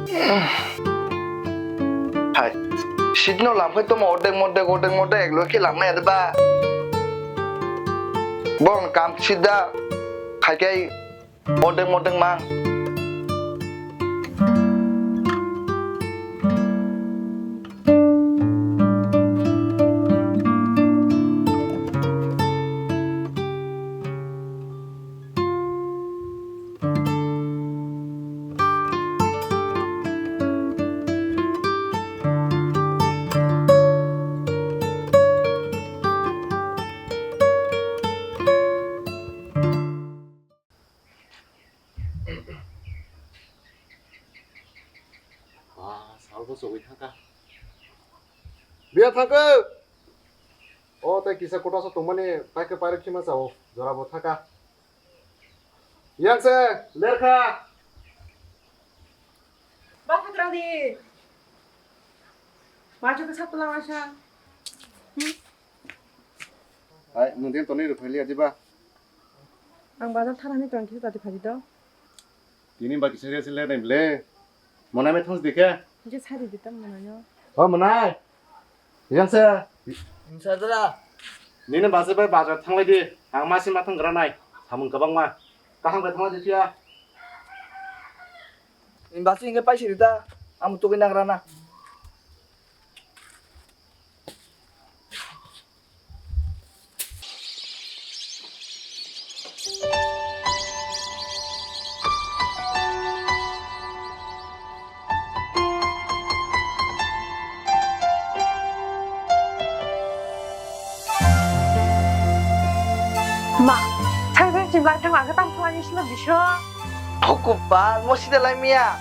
Hai, sini no lampu itu modeng loki lampu ada ba. Bon kam sida, kai modeng mang. 소위 타가 미야 타가 때 기사 꼬라서 동만에 바이크 빠르 키면서 저라고 타가 이양세 레카 Bapak Radi, maju ke satu lawasan. 아이 눈대 돈이 돌려 지바 Ang bazar tharani tuan kita tadi pagi dah. 디님 바기 세레 실레 냄레 모나메 탕스 디케 Jadi saya di dalam mana? 모나이 이양세 Insadra. 니는 바스베 바자 탕레디 악마신 마탕 그라나이 사문 가방마 까항베 탕레디 티야 Imbasi ingat pas cerita, amu tuh kena kerana. 마, 창생 집랑 창랑 그 땅 통하니 신나 미셔. Okupan, mau sih dalam ya.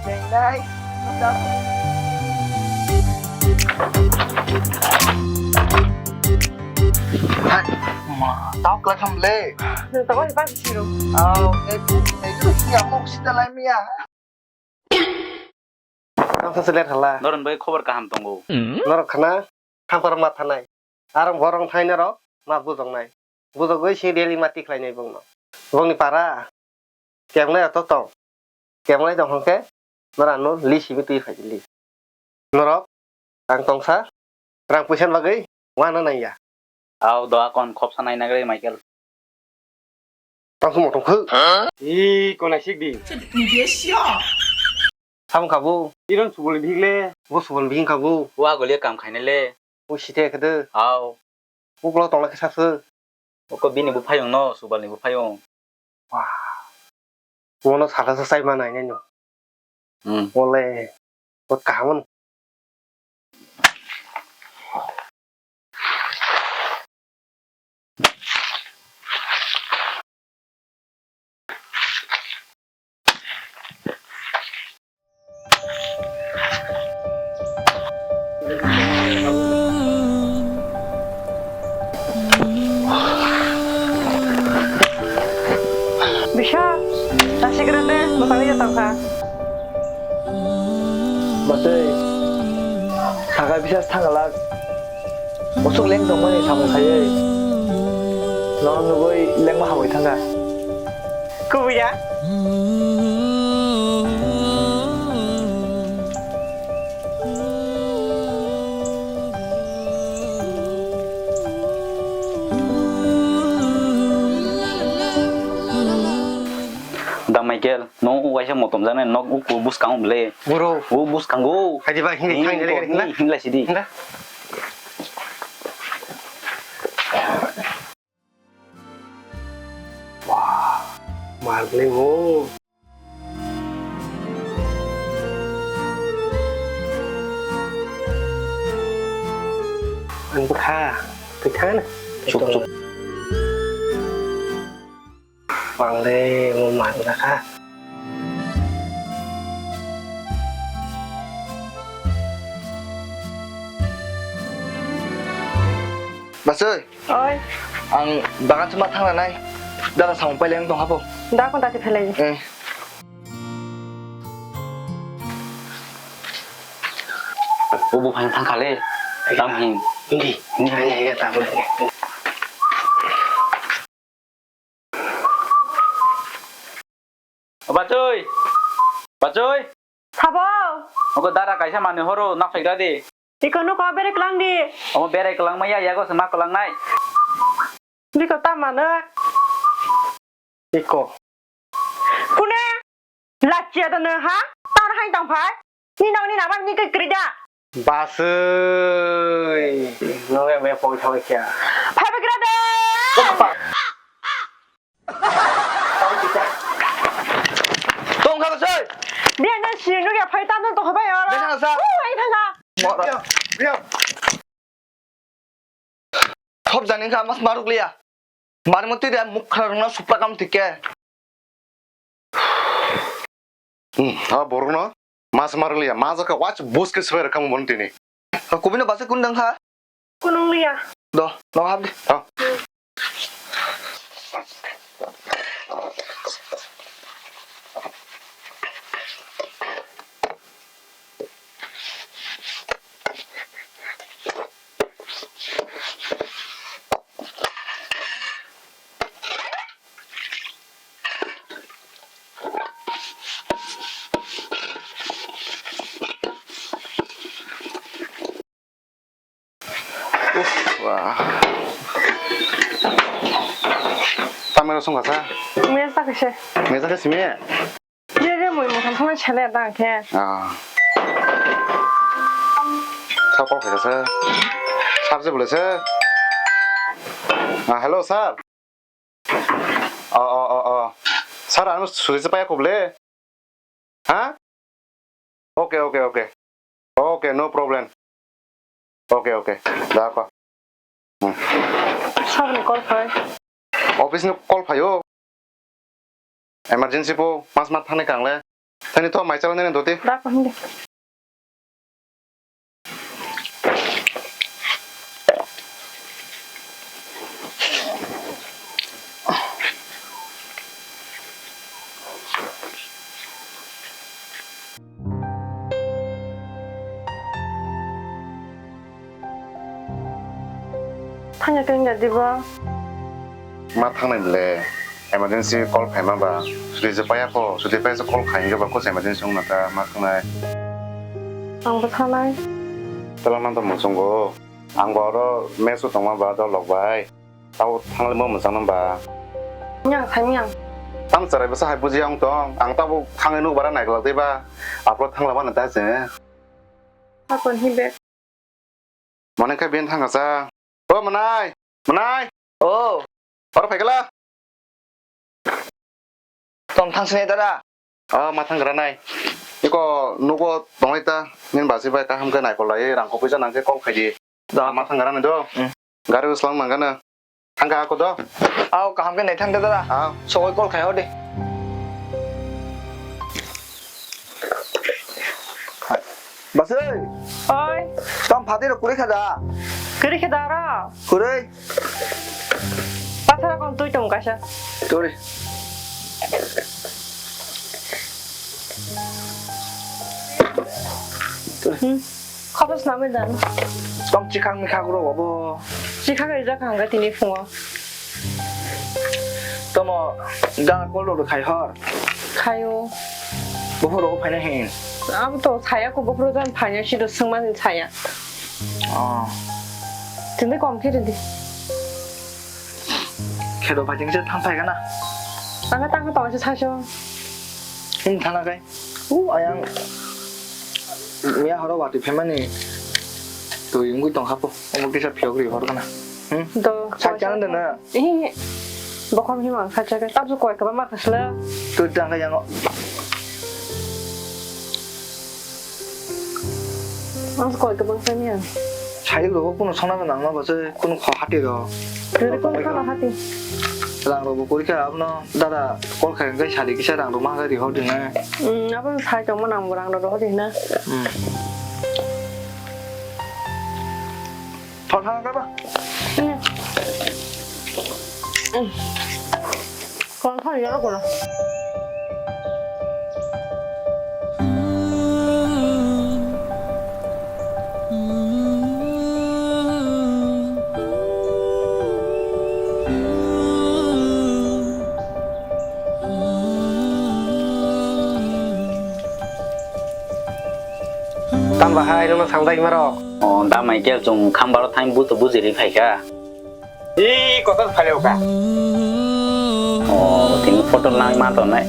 Nai, Hai, ma, tao kelas hamle. 너 따고 이빨 싫어. Itu siapa mau sih dalam ya? 탕스 실레 탈라 너는 왜 커버 까함 동고? 너로 카나 탕퍼 마타나이 아랑 버랑 타이너로 마 부정나이 부정의 시리얼이 마티 클라이네 봉노 봉니 파라 কেমনে তত কেমনে দংকে নরানো লিসি মিতুই ফাইলি নরক রাং তংসা রাং পয়সা বাগৈ ওয়ানা নাইয়া 아우 너 아건 컵사 나이 나그래 마이클. তংসু মটংখু 이 কোনা 식디 你别笑。 사문 가부 이런 수불 비글레 뭐 수불 비긴 가부 와 걸려 감 খাইনেলে 뭐 시대 그드 아우 뭐로 동라 사스 오거 비니 부파용 너 수발니 부파용. 뭐는 살아서 사이만 아니냐 원래 뭐 감은 Bisa. Nasi kerende, bakal aja tau kah? Masih, sangat bisa tanggalak. Masuk leng dong mana sama saya. Lalu nungguin leng mah hawai tangga. Ku ya. 다 마이클 너 와이샤 모톰 자네 너 우고 부스강 블레 뭐로 우 부스강고 하지마 힘이 탕이 내리겠나 힘라시디 힘라 말레고 ăn bức ha cái tháng này chụp chụp bằng lê môn màn ra ha Mas ơi, Oi, ang bangat cuma tang lanai. Dah sampai leng dong apa? 나 kon tadi pelai. 우부 파용 탕칼레 남힘 hindi hindi tahu bà chơi 사보. Oke dara kaisa mane horo nak fekda di. 이거 누가 베레 클랑디. Omo bere kelang maya ya ko semak kelang nai. 이거 따마네. 이거 꾸네. 라치야다네 하? 따라 하이 땅파이. 니나 나만 니가 그리자. 바스 너왜 보기 저기야 파이브 그라데. 똥 가서 chơi 니는 신우야 파이 따는 또 해봐요. 괜찮아, 사. 아이 타가. 뭐라 khóc rằng những khám mà rục lia mà một tí đen mục khăn nó sụp ra cam thịt kè 아 모르나? 마스 마를리야 마자가 와치 보스케 스베르 카모 몬티니 cô biết nó bảo sẽ cũng đừng hả 꾸는 리야. đó nó hấp đi 와 타메로 송가사 왜 싸그셔? 메자가 스미에 얘를 뭐 못한 통을 찰래 나게. 아 사고 회사서 삽제 불러서 아 헬로 삽 살 아무 수리스 빠야 고블레 하 오케이 오케이 오케이 오케이 노 프로블렘 오케이 오케이 d'accord 사부는 걸 파이. ऑफिस में कॉल फायो इमरजेंसी पो 5 मास थाने कांगले थाने तो माइ चलाने दोते 나 건데. 타냐 그냥 디바. मा थांनाय ले emergency call फायमा बा सुदि जे पाया को सुदि पाया कॉल खाइ के बा को इमरजेंसी होना ता मा थांनाय आंबो थानाय. तलाना तो मसंगो आं बारो मेसु तंमा बा द लगबाय ताव थांले मो मसां बा 그냥 살면. ताम चराय बसा हाय बुजि आं तंग आं ताबो थांगे नु बारा नायगला देबा आपलो थांला बा नता जे 사건 히베. माने का बेन थांगासा ओ मनाय मनाय ồ बारो फायगला tôm thang xin ta 마 थांगरानाय 이거 누구 동이다 닌 바시바이 까 함께 나이 걸라이 랑코 비자 난게 꼭 가지 đó 마 थांगरा네 도 응. 가르 슬랑 망가나 한가 하고도 ao cả cái này thang ta 아 số cái con khai hết đi bà ơi 어이. tôm phá đi được cú đi khai ra 그렇게 달아. cú đi 빠사라 건 또 좀 가셔. tôi đi 응. 커버스 나면 돼. tôm chỉ khang mi khang rồi bỏ 지카가 이제 간 거, 디니 풍어. tôm mà đang có đồ được khai hết 가요. bố phụ đồ phải này hình 아무도 사야고 뭐 그러던 반열씨도 승만은 사야. 근데 검티는데. khai đồ phải chính xác thang phải cái nào 땅가 떨어져 사셔. hình thang là cái anh mẹ họ đâu bảo thì phải mà này tôi cũng tổng hợp một cái sắp phiếu gì họ đó nào 너 살짝은 되나 이 먹으면 희망 살짝 따줄 거야. 그만 막았을래. tôi đang cái dạng 따줄 거야. 그만 쓰면. 차이 그거 cũng 성나면 안 나봐서 cũng khó hát được 그래 꼭 하나 하디. rằng rồi bố cái áo nó đã là con cái xài cái xe rằng đồ mang cái thì họ đừng nghe 아버지 살 정말 안 보랑 너도 어디 있나? thôi thang cái ba 응. 응. 그럼 살 열어보라. bahay nang sangdai marok. Da Michael chung khambaro thaim bu to bujiri phaika. 이 것도 팔려가. Ting photo nang ma to nai.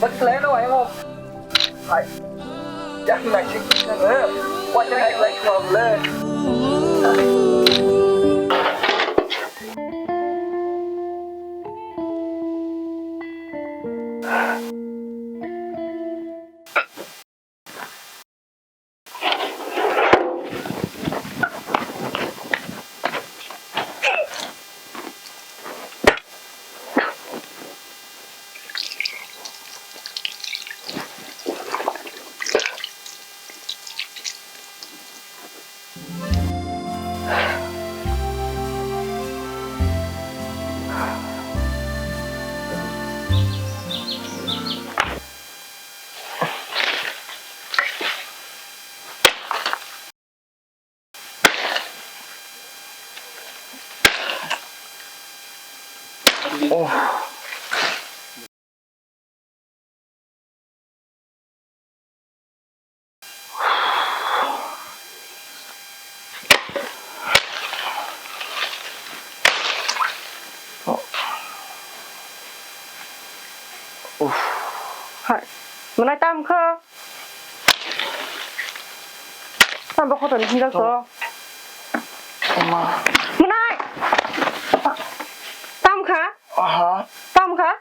Bắt lấy nó vậy không? Phải. Chắc này chứ nữa. Quay cho anh lấy ngầm lên. Ồ. Mình nói tam khơ. Tam bao nhiêu tiền đó? 엄마. Mình nói. Tam khá? 아하. Tam khá?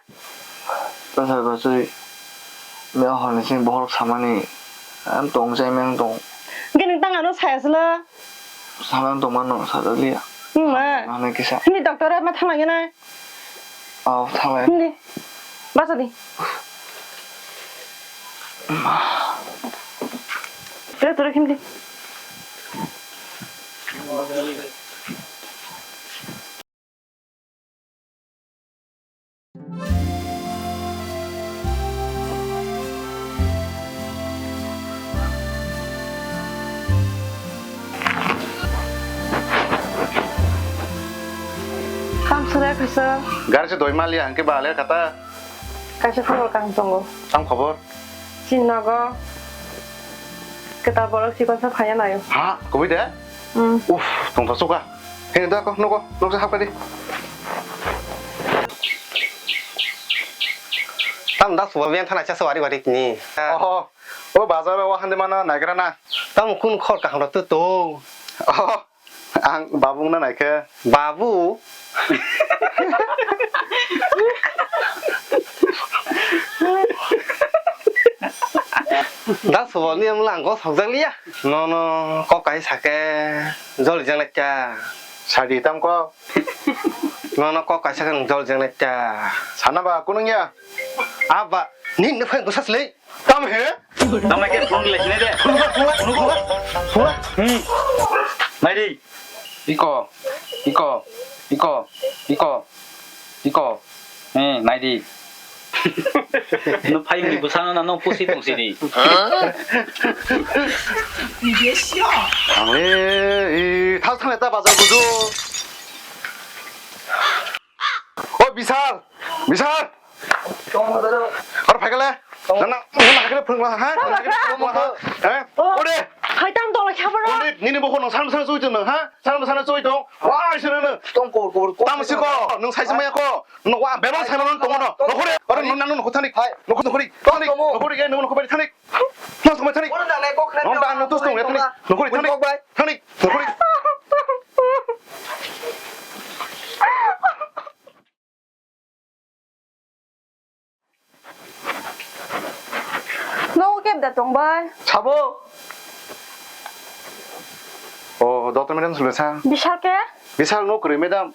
그래서 내가 하는 신 뭐로 사만이 안 동생 명동 Cái này tăng là nó xài rồi. 사만 동만 너 사들이야. Nhưng mà 나는 기사. đi đọc tới đây mà thằng này như này. 타래. Đi. Bắt ra đi. Tới tới kim đi. Tam sơ đây sơ. Garche doi mali angke bale kata Kasih khबर kang tunggu. tam khobor. Chin nago. Kita bolak si kon sa phaya nayo. Ha, kobi de? Uff, tong thasuk ka. Hei da ko, no sa hap ka di. Tam das wa ven thana cha sawari wari ni. Oh, bazar wa hande mana naikra na. Tam kun khot ka hang tu tu. Oh, ang babung na naike. Babu. Das wa ni am lang ko thok jang liya. No có cái sake jol jang la cha. Sadi tam ko. No có cái sake jol jang la cha. Sana ba kunung ya. Aba ni ne phang ko sas le. Tam he. Da Michael phone le ne de. Mai đi. Iko. Này đi. Nó phải người bữa sáng nó pussy东西đi.你别笑。 이 타스탄에다 bazar buju. 미살. 바로 발갈래? 나나 그래 พึ่라 하? 오래. Hai tam to là khắp rồi. 오래 니네 뭐 호는 사람 쏘이 잖아 하? 사람 쏘이 동. 와 이제는 똥꼬 땀 쓰고 너 사이즈 뭐야 거. 너와 매번 사람은 동어 너 호래. 어른 너 나는 호타닉. 너 호리. 타닉. 너 호리 게 너는 호리 타닉. 너 정말 타닉. 오늘 날에 꼭 그래. 너 반은 또 똥. 타닉. 너 호리 타닉. 타닉. 너 호리. Nó ghép đặt trong bay. 잡어. 너 때문에 술래사. Bisa ke? 미살 너 그래 매담.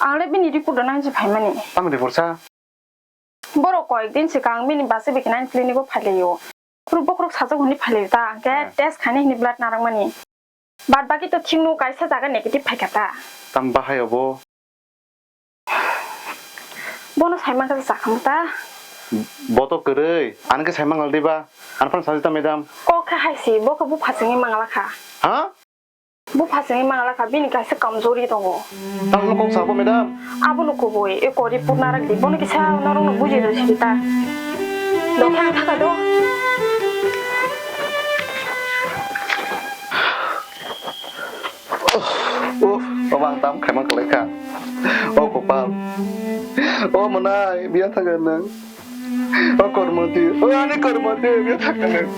Ang lebih ni report dan anji phai mani. 땀이 되버사. Boro কয়েকদিন সিকাং মিনি বাসে বেকিনান ক্লিনিকও ফাইলেও পুরুবকরক সাজক হনি ফাইলেও তা কে টেস্ট খানি হনি ব্লাড নারাং মানি বাদ বাকি তো ঠিংনো কাইসা জায়গা নেগেটিভ ফাইকাতা 땀 바하여보. বনো সাইমান কাছে জাখামতা Boto kerei, ane ke saya mangal diba, ane pan sajita madam. Kok haisi bo ke bu pasengi mangala ka. Hah? Bu pasengi mangala ka bini ka se kamzori dongo. Tahu kok sabo madam? Abu no ko boy e ko report narak di bon ki sa narong no buji do sita. Do khang thaka do. Bang tam khai mang koleka. Kopal. Manai biar thagan nang. Kormati. Ani kormati biar thagan nang.